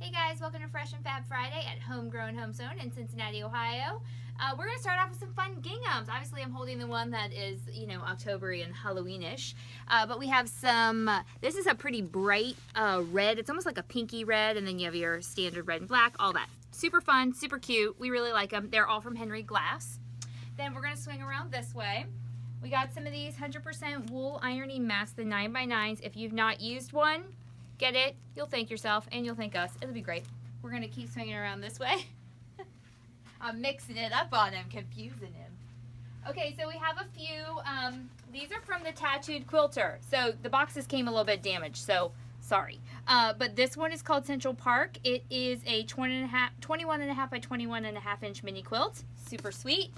Hey guys, welcome to Fresh and Fab Friday at Homegrown Home Zone in Cincinnati, Ohio. We're going to start off with some fun ginghams. Obviously, I'm holding the one that is, October-y and Halloweenish. But we have some, this is a pretty bright red. It's almost like a pinky red, and then you have your standard red and black, all that. Super fun, super cute. We really like them. They're all from Henry Glass. Then we're going to swing around this way. We got some of these 100% wool ironing mats, the 9x9s. If you've not used one, get it. You'll thank yourself and you'll thank us. It'll be great. We're going to keep swinging around this way. I'm mixing it up on him, confusing him. Okay, so we have a few. These are from the Tattooed Quilter. So the boxes came a little bit damaged, so sorry. But this one is called Central Park. It is a 21.5 by 21.5 inch mini quilt. Super sweet.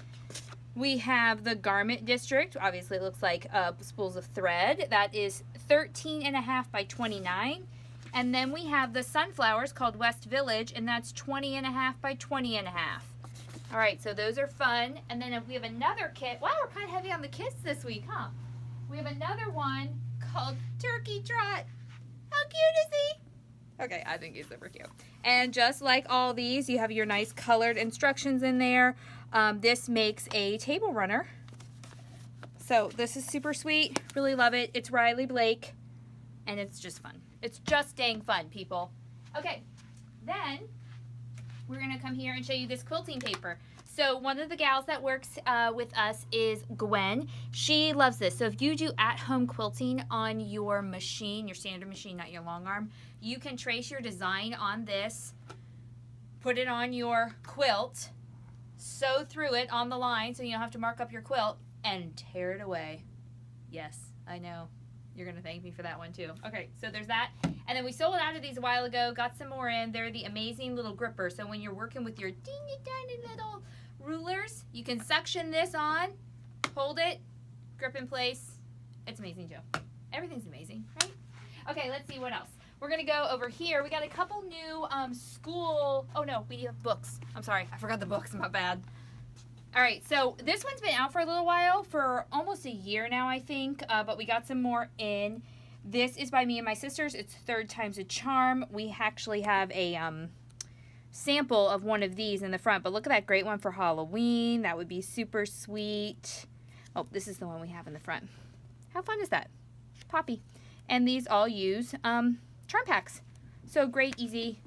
We have the Garment District. Obviously, it looks like spools of thread. That is 13.5 by 29. And then we have the Sunflowers called West Village, and that's 20.5 by 20.5. All right, so those are fun. And then we have another kit. Wow, we're kind of heavy on the kits this week, huh? We have another one called Turkey Trot. How cute is he? Okay, I think he's super cute. And just like all these, you have your nice colored instructions in there. This makes a table runner. So this is super sweet. Really love it. It's Riley Blake. And it's just fun. It's just dang fun, people. Okay, then we're going to come here and show you this quilting paper. So one of the gals that works with us is Gwen. She loves this. So if you do at-home quilting on your machine, your standard machine, not your long arm, you can trace your design on this, put it on your quilt, sew through it on the line so you don't have to mark up your quilt, and tear it away. Yes, I know. You're going to thank me for that one too. Okay, so there's that. And then we sold out of these a while ago, got some more in. They're the amazing little grippers. So when you're working with your teeny tiny little rulers, you can suction this on, hold it, grip in place. It's amazing, Joe. Everything's amazing, right? Okay, let's see what else. We're going to go over here. We got a couple new school, oh no, we have books. I'm sorry, I forgot the books, my bad. All right, so this one's been out for a little while, for almost a year now, I think, but we got some more in. This is by me and my sisters. It's Third Time's a Charm. We actually have a sample of one of these in the front, but look at that great one for Halloween. That would be super sweet. Oh, this is the one we have in the front. How fun is that? Poppy. And these all use charm packs. So great, easy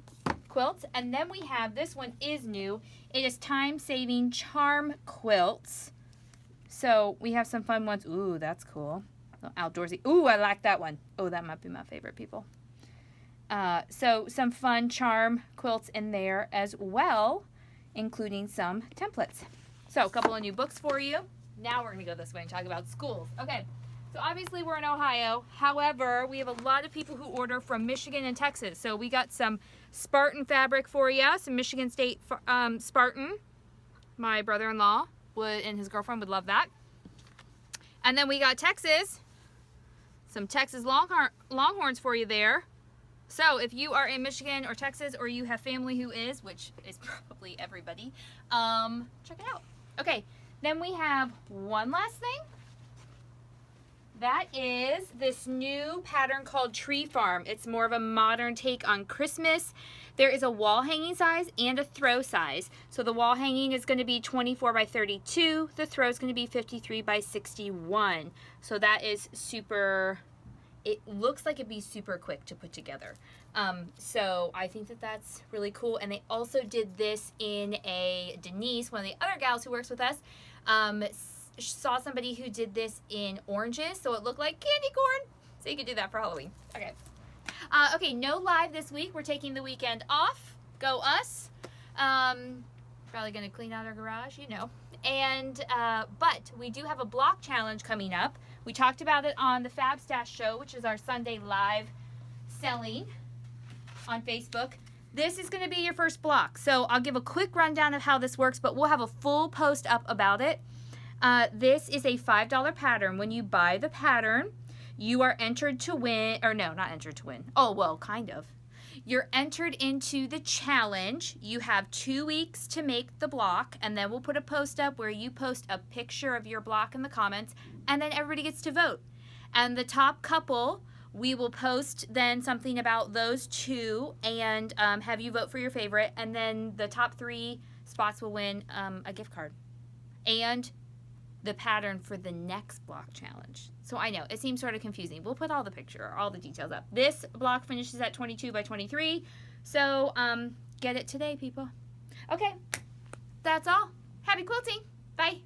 quilts. And then we have, this one is new. It is time-saving charm quilts. So we have some fun ones. Ooh, that's cool. Outdoorsy. Ooh, I like that one. Oh, that might be my favorite, people. So some fun charm quilts in there as well, including some templates. So a couple of new books for you. Now we're going to go this way and talk about schools. Okay, so obviously we're in Ohio. However, we have a lot of people who order from Michigan and Texas. So we got some Spartan fabric for you, some Michigan State Spartan. My brother-in-law and his girlfriend would love that. And then we got Texas, some Texas Longhorns for you there. So if you are in Michigan or Texas, or you have family who is, which is probably everybody, check it out. Okay, then we have one last thing. That is this new pattern called Tree Farm. It's more of a modern take on Christmas. There is a wall hanging size and a throw size. So the wall hanging is going to be 24 by 32. The throw is going to be 53 by 61. So that is super, it looks like it'd be super quick to put together. So I think that that's really cool. And they also did this in Denise, one of the other gals who works with us, saw somebody who did this in oranges, so it looked like candy corn. So you could do that for Halloween. Okay. Okay, no live this week. We're taking the weekend off. Go us. Probably going to clean out our garage, you know. And, but we do have a block challenge coming up. We talked about it on the Fab Stash show, which is our Sunday live selling on Facebook. This is going to be your first block. So I'll give a quick rundown of how this works, but we'll have a full post up about it. This is a $5 pattern. When you buy the pattern, you are entered to win, or no, not entered to win. Oh, well, kind of. You're entered into the challenge. You have 2 weeks to make the block, and then we'll put a post up where you post a picture of your block in the comments, and then everybody gets to vote. And the top couple We will post then something about those two and have you vote for your favorite, and then the top 3 spots will win a gift card and the pattern for the next block challenge. So I know it seems sort of confusing. We'll put all the details up. This block finishes at 22 by 23, so get it today, people. Okay, that's all. Happy quilting. Bye.